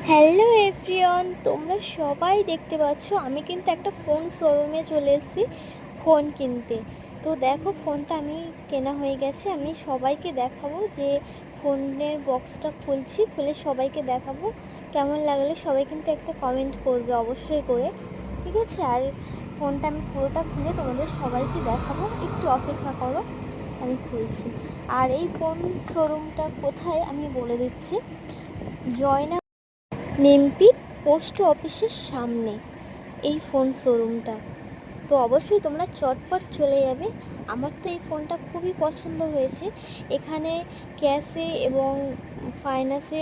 Hello everyone, তোমরা সবাই দেখতে পাচ্ছ আমি কিন্তু একটা ফোন শোরুমে চলে এসেছি ফোন কিনতে। তো দেখো, ফোনটা আমি কেনা হয়ে গেছে। আমি সবাইকে দেখাবো যে ফোনের বক্সটা খুলে সবাইকে দেখাবো। কেমন লাগলে সবাই কিন্তু একটা কমেন্ট করবে অবশ্যই করে, ঠিক আছে? আর ফোনটা আমি পুরোটা খুলে তোমাদের সবাইকে দেখাবো, একটু অপেক্ষা করো, আমি খুলছি। আর এই ফোন শোরুমটা কোথায় আমি বলে দিচ্ছি। জয়না নেমপিট পোস্ট অফিসের সামনে এই ফোন শোরুমটা। তো অবশ্যই তোমরা চটপট চলে যাবে। আমার তো এই ফোনটা খুবই পছন্দ হয়েছে। এখানে ক্যাশে এবং ফাইন্যান্সে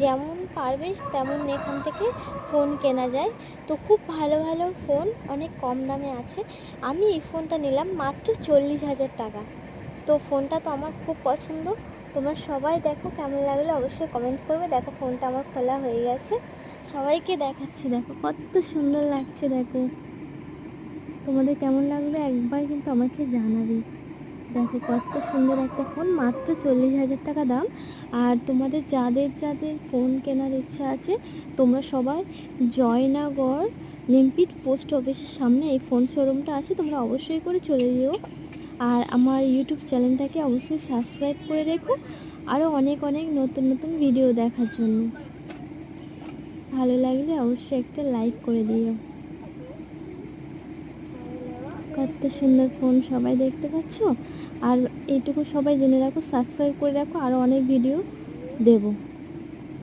যেমন পারবে তেমন এখান থেকে ফোন কেনা যায়। তো খুব ভালো ভালো ফোন অনেক কম দামে আছে। আমি এই ফোনটা নিলাম মাত্র 40,000 টাকা। তো ফোনটা তো আমার খুব পছন্দ। তোমরা সবাই দেখো, কেমন লাগলো অবশ্যই কমেন্ট করবে। দেখো, ফোনটা আমার খোলা হয়ে গেছে, সবাইকে দেখাচ্ছি। দেখো কত সুন্দর লাগছে। দেখো, তোমাদের কেমন লাগলো একবার কিন্তু আমাকে জানাবে। দেখো কত সুন্দর একটা ফোন, মাত্র 40,000 টাকা দাম। আর তোমাদের যাদের যাদের ফোন কেনার ইচ্ছা আছে, তোমরা সবাই জয়নগর লিম্পিট পোস্ট অফিসের সামনে এই ফোন শোরুমটা আছে, তোমরা অবশ্যই করে চলে যেও। আর আমার ইউটিউব চ্যানেলটাকে অবশ্যই সাবস্ক্রাইব করে রেখো আরও অনেক অনেক নতুন নতুন ভিডিও দেখার জন্য। ভালো লাগলে অবশ্যই একটা লাইক করে দিও। কত সুন্দর ফোন সবাই দেখতে পাচ্ছ। আর এইটুকু সবাই জেনে রাখো, সাবস্ক্রাইব করে রাখো, আরও অনেক ভিডিও দেবো।